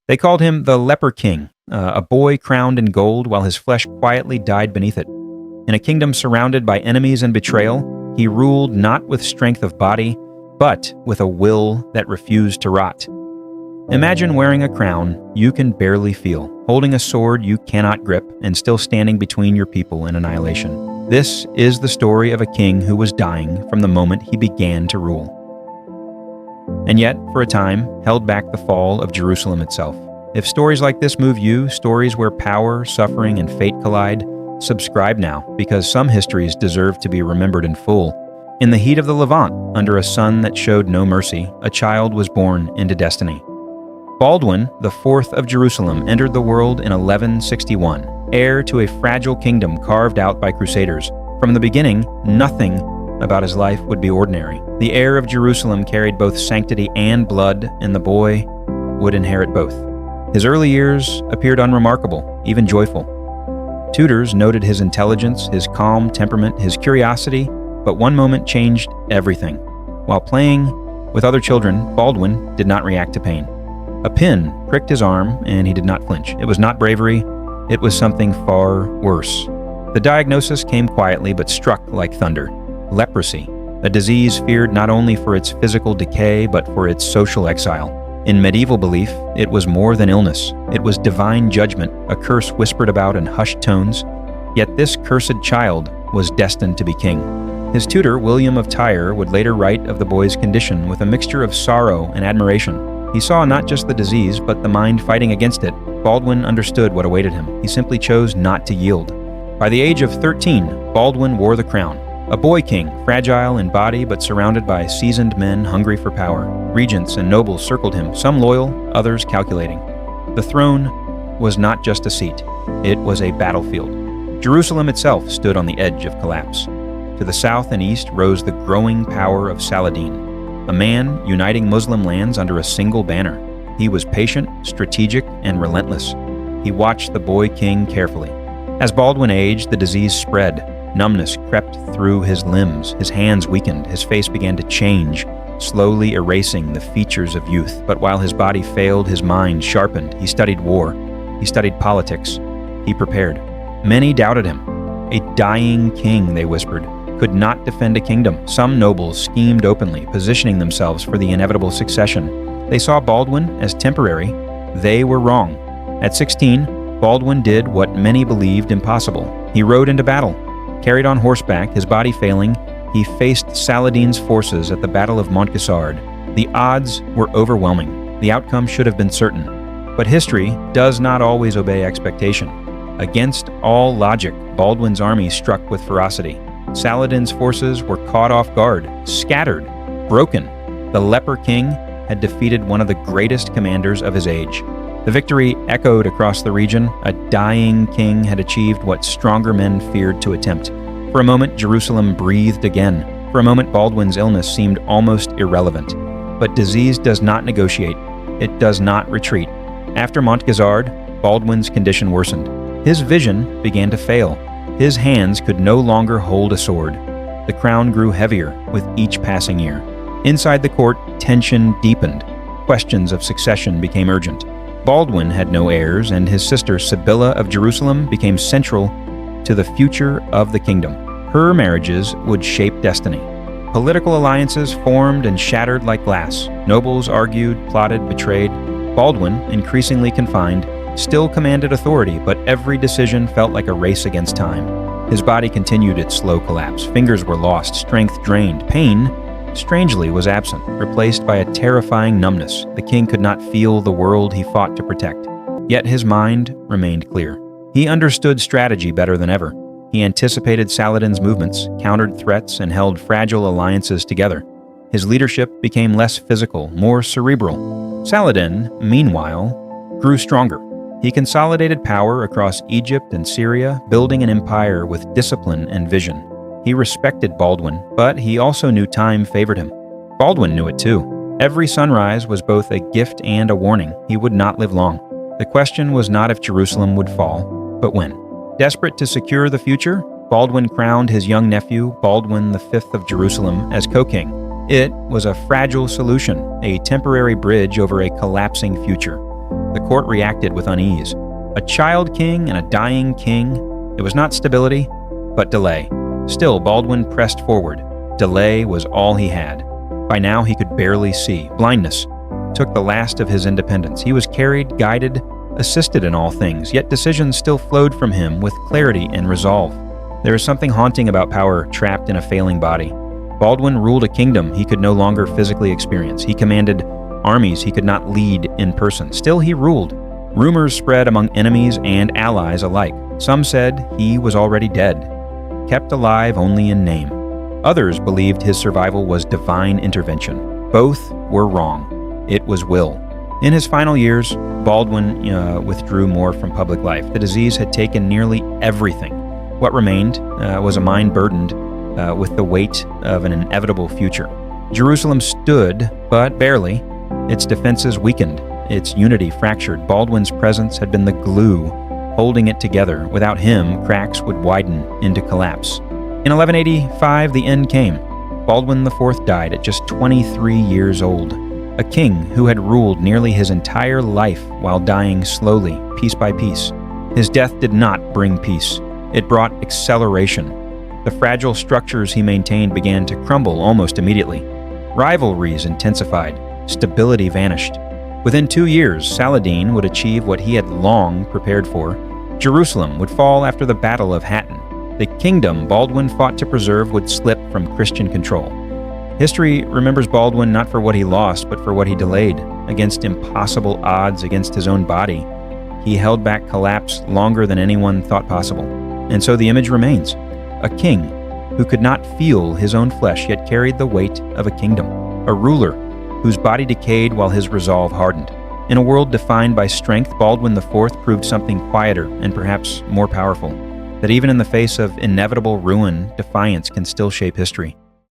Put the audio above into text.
They called him the Leper King, a boy crowned in gold while his flesh quietly died beneath it. In a kingdom surrounded by enemies and betrayal, he ruled not with strength of body, but with a will that refused to rot. Imagine wearing a crown you can barely feel, holding a sword you cannot grip, and still standing between your people and annihilation. This is the story of a king who was dying from the moment he began to rule. And yet, for a time, held back the fall of Jerusalem itself. If stories like this move you, stories where power, suffering, and fate collide, subscribe now, because some histories deserve to be remembered in full. In the heat of the Levant, under a sun that showed no mercy, a child was born into destiny. Baldwin IV of Jerusalem entered the world in 1161, heir to a fragile kingdom carved out by Crusaders. From the beginning, nothing about his life would be ordinary. The heir of Jerusalem carried both sanctity and blood, and the boy would inherit both. His early years appeared unremarkable, even joyful. Tutors noted his intelligence, his calm temperament, his curiosity, but one moment changed everything. While playing with other children, Baldwin did not react to pain. A pin pricked his arm, and he did not flinch. It was not bravery, it was something far worse. The diagnosis came quietly but struck like thunder. Leprosy, a disease feared not only for its physical decay but for its social exile. In medieval belief, it was more than illness. It was divine judgment, a curse whispered about in hushed tones. Yet this cursed child was destined to be king. His tutor, William of Tyre, would later write of the boy's condition with a mixture of sorrow and admiration. He saw not just the disease, but the mind fighting against it. Baldwin understood what awaited him. He simply chose not to yield. By the age of 13, Baldwin wore the crown. A boy king, fragile in body but surrounded by seasoned men hungry for power. Regents and nobles circled him, some loyal, others calculating. The throne was not just a seat. It was a battlefield. Jerusalem itself stood on the edge of collapse. To the south and east rose the growing power of Saladin, a man uniting Muslim lands under a single banner. He was patient, strategic, and relentless. He watched the boy king carefully. As Baldwin aged, the disease spread. Numbness crept through his limbs. His hands weakened. His face began to change, slowly erasing the features of youth. But while his body failed, his mind sharpened. He studied war. He studied politics. He prepared. Many doubted him. A dying king, they whispered, could not defend a kingdom. Some nobles schemed openly, positioning themselves for the inevitable succession. They saw Baldwin as temporary. They were wrong. At 16, Baldwin did what many believed impossible. He rode into battle. Carried on horseback, his body failing, he faced Saladin's forces at the Battle of Montgisard. The odds were overwhelming. The outcome should have been certain. But history does not always obey expectation. Against all logic, Baldwin's army struck with ferocity. Saladin's forces were caught off guard, scattered, broken. The Leper King had defeated one of the greatest commanders of his age. The victory echoed across the region. A dying king had achieved what stronger men feared to attempt. For a moment, Jerusalem breathed again. For a moment, Baldwin's illness seemed almost irrelevant. But disease does not negotiate. It does not retreat. After Montgisard, Baldwin's condition worsened. His vision began to fail. His hands could no longer hold a sword. The crown grew heavier with each passing year. Inside the court, tension deepened. Questions of succession became urgent. Baldwin had no heirs, and his sister Sibylla of Jerusalem became central to the future of the kingdom. Her marriages would shape destiny. Political alliances formed and shattered like glass. Nobles argued, plotted, betrayed. Baldwin, increasingly confined, still commanded authority, but every decision felt like a race against time. His body continued its slow collapse. Fingers were lost, strength drained. Pain, strangely, was absent, replaced by a terrifying numbness. The king could not feel the world he fought to protect. Yet his mind remained clear. He understood strategy better than ever. He anticipated Saladin's movements, countered threats, and held fragile alliances together. His leadership became less physical, more cerebral. Saladin, meanwhile, grew stronger. He consolidated power across Egypt and Syria, building an empire with discipline and vision. He respected Baldwin, but he also knew time favored him. Baldwin knew it too. Every sunrise was both a gift and a warning. He would not live long. The question was not if Jerusalem would fall, but when. Desperate to secure the future, Baldwin crowned his young nephew, Baldwin V of Jerusalem, as co-king. It was a fragile solution, a temporary bridge over a collapsing future. The court reacted with unease. A child king and a dying king. It was not stability, but delay. Still, Baldwin pressed forward. Delay was all he had. By now, he could barely see. Blindness took the last of his independence. He was carried, guided, assisted in all things, yet decisions still flowed from him with clarity and resolve. There is something haunting about power trapped in a failing body. Baldwin ruled a kingdom he could no longer physically experience. He commanded armies he could not lead in person. Still, he ruled. Rumors spread among enemies and allies alike. Some said he was already dead, kept alive only in name. Others believed his survival was divine intervention. Both were wrong. It was will. In his final years, Baldwin withdrew more from public life. The disease had taken nearly everything. What remained was a mind burdened with the weight of an inevitable future. Jerusalem stood, but barely. Its defenses weakened, its unity fractured. Baldwin's presence had been the glue holding it together. Without him, cracks would widen into collapse. In 1185, the end came. Baldwin IV died at just 23 years old. A king who had ruled nearly his entire life while dying slowly, piece by piece. His death did not bring peace. It brought acceleration. The fragile structures he maintained began to crumble almost immediately. Rivalries intensified. Stability vanished. Within 2 years, Saladin would achieve what he had long prepared for. Jerusalem would fall after the Battle of Hattin. The kingdom Baldwin fought to preserve would slip from Christian control. History remembers Baldwin not for what he lost, but for what he delayed. Against impossible odds against his own body, he held back collapse longer than anyone thought possible. And so the image remains. A king who could not feel his own flesh, yet carried the weight of a kingdom. A ruler whose body decayed while his resolve hardened. In a world defined by strength, Baldwin IV proved something quieter and perhaps more powerful. That even in the face of inevitable ruin, defiance can still shape history.